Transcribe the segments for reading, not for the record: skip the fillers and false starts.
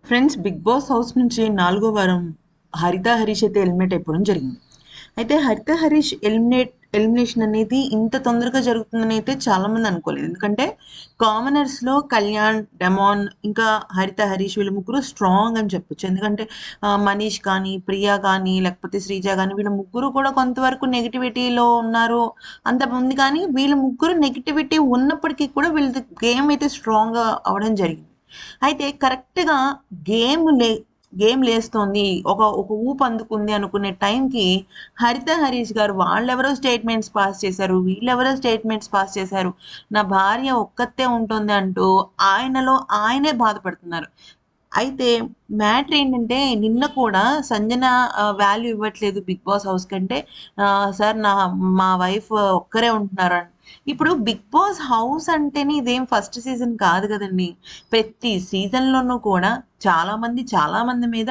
Friends, big boss house నుంచి 4వ వారం హరిత హరీష్ అయితే ఎలిమినేట్ అయిపోవడం జరిగింది. అయితే హరిత హరీష్ ఎలిమినేషన్ అనేది ఇంత తొందరగా జరుగుతుందని అయితే చాలా మంది అనుకోలేదు. ఎందుకంటే కామనర్స్‌లో కళ్యాణ్, డెమాన్ ఇంకా హరిత హరీష్ వీళ్ళు ముగ్గురు స్ట్రాంగ్ అని చెప్పొచ్చు. ఎందుకంటే మనీష్ కానీ, ప్రియా కానీ, లేకపోతే శ్రీజ కానీ వీళ్ళ ముగ్గురు కూడా కొంతవరకు నెగటివిటీలో ఉన్నారు. అంతకుముందు కానీ వీళ్ళ ముగ్గురు నెగటివిటీ ఉన్నప్పటికీ కూడా వీళ్ళది గేమ్ అయితే స్ట్రాంగ్‌గా అవ్వడం జరిగింది. అయితే కరెక్ట్‌గా గేమ్ లే గేమ్ లేస్తోంది. ఒక ఊపు అందుకుంది అనుకునే టైంకి హరిత హరీష్ గారు వాళ్ళెవరో స్టేట్మెంట్స్ పాస్ చేశారు. వీళ్ళెవరో స్టేట్మెంట్స్ పాస్ చేశారు. నా భార్య ఒక్కతే ఉంటుంది అంటూ ఆయనలో ఆయనే బాధపడుతున్నారు. అయితే మ్యాటర్ ఏంటంటే నిన్న కూడా సంజన వాల్యూ ఇవ్వట్లేదు బిగ్ బాస్ హౌస్ కంటే. సార్ మా వైఫ్ ఒక్కరే ఉంటున్నారని. ఇప్పుడు బిగ్ బాస్ హౌస్ అంటేనే ఇదేం ఫస్ట్ సీజన్ కాదు కదండీ. ప్రతి సీజన్‌లోనూ కూడా చాలా మంది మీద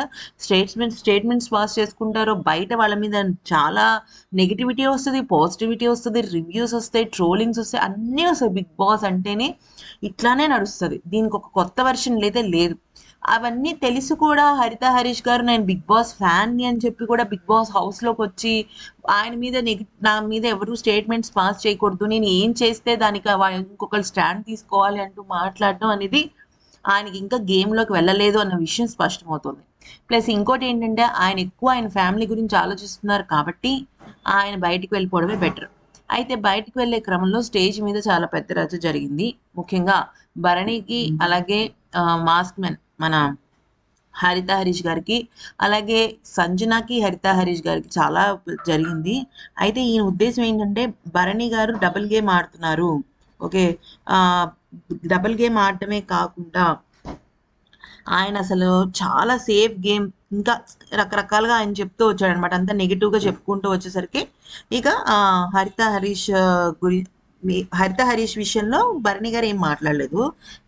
స్టేట్మెంట్స్ పాస్ చేసుకుంటారు. బయట వాళ్ళ మీద చాలా నెగటివిటీ వస్తది, పాజిటివిటీ వస్తది, రివ్యూస్ వస్తాయి, ట్రోలింగ్స్ వస్తాయి, అన్నీ వస్తాయి. బిగ్ బాస్ అంటేనే ఇట్లానే నడుస్తది. దీనికొక కొత్త వెర్షన్ లేదు. అవన్నీ తెలిసి కూడా హరిత హరీష్ గారు నేను బిగ్ బాస్ ఫ్యాన్‌ని అని చెప్పి కూడా బిగ్ బాస్ హౌస్‌లోకొచ్చి ఆయన మీద నా మీద ఎవరు స్టేట్మెంట్స్ పాస్ చేయకూడదు. నేను ఏం చేస్తే దానికి ఇంకొకళ్ళు స్టాండ్ తీసుకోవాలి అంటూ మాట్లాడడం అనేది ఆయనకి ఇంకా గేమ్‌లోకి వెళ్ళలేదు అన్న విషయం స్పష్టమవుతుంది. ప్లస్ ఇంకోటేంటంటే ఆయన ఎక్కువ ఆయన ఫ్యామిలీ గురించి ఆలోచిస్తున్నారు కాబట్టి ఆయన బయటికి వెళ్ళిపోవడమే బెటర్. అయితే బయటికి వెళ్ళే క్రమంలో స్టేజ్ మీద చాలా పెద్ద రచ్చ జరిగింది. ముఖ్యంగా భరణికి అలాగే మాస్క్ మ్యాన్ మన హరిత హరీష్ గారికి, అలాగే సంజనకి, హరిత హరీష్ గారికి చాలా జరిగింది. అయితే ఈయన ఉద్దేశ్యం ఏంటంటే భరణి గారు డబుల్ గేమ్ ఆడుతున్నారు. ఓకే. ఆహ్, డబుల్ గేమ్ ఆడటమే కాకుండా ఆయన అసలు చాలా సేఫ్ గేమ్ ఇంకా రకరకాలుగా ఆయన చెప్తూ వచ్చాడనమాట. అంతా నెగెటివ్‌గా చెప్పుకుంటూ వచ్చేసరికి ఇక హరిత హరీష్ విషయంలో భరణి గారు ఏం మాట్లాడలేదు.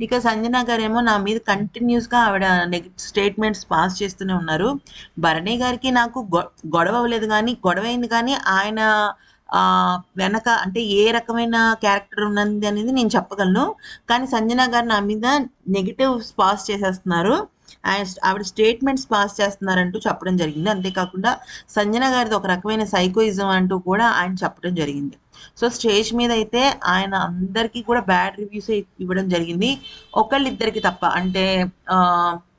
ఇక సంజన గారేమో నా మీద కంటిన్యూస్‌గా ఆవిడ స్టేట్మెంట్స్ పాస్ చేస్తూనే ఉన్నారు. భరణి గారికి నాకు గొడవ అవ్వలేదు గానీ, గొడవైంది కానీ ఆయన వెనక అంటే ఏ రకమైన క్యారెక్టర్ ఉన్నది అనేది నేను చెప్పగలను. కానీ సంజన గారు నా మీద నెగెటివ్స్ పాస్ చేసేస్తున్నారు. ఆవిడ స్టేట్మెంట్స్ పాస్ చేస్తున్నారంటూ చెప్పడం జరిగింది. అంతేకాకుండా సంజన గారిది ఒక రకమైన సైకోయిజం అంటూ కూడా ఆయన చెప్పడం జరిగింది. సో స్టేజ్ మీద అయితే ఆయన అందరికీ కూడా బ్యాడ్ రివ్యూస్ ఇవ్వడం జరిగింది. ఒకళ్ళిద్దరికి తప్ప. అంటే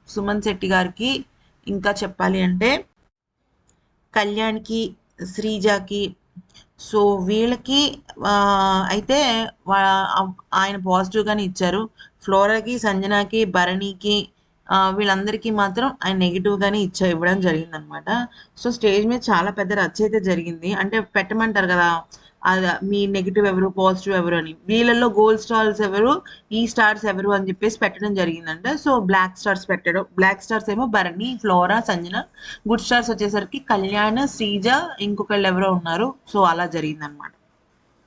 సుమన్ శెట్టి గారికి, ఇంకా చెప్పాలి అంటే కళ్యాణ్‌కి, శ్రీజకి, సో వీళ్ళకి అయితే వా ఆయన పాజిటివ్‌గానే ఇచ్చారు. ఫ్లోరాకి, సంజనకి, భరణికి వీళ్ళందరికీ మాత్రం ఆయన నెగెటివ్‌గానే ఇవ్వడం జరిగిందనమాట. సో స్టేజ్ మీద చాలా పెద్ద రచ్చ అయితే జరిగింది. అంటే పెట్టమంటారు కదా! మీ నెగెటివ్ ఎవరు? పాజిటివ్ ఎవరు అని. వీళ్ళలో గోల్డ్ స్టార్స్ ఎవరు? ఈ స్టార్స్ ఎవరు? అని చెప్పేసి పెట్టడం జరిగిందంట. సో బ్లాక్ స్టార్స్ పెట్టడం. బ్లాక్ స్టార్స్ ఏమో Bharani, flora, Sanjana. Good stars వచ్చేసరికి కళ్యాణ్, శ్రీజ, ఇంకొకళ్ళు ఎవరో ఉన్నారు. సో అలా జరిగిందనమాట.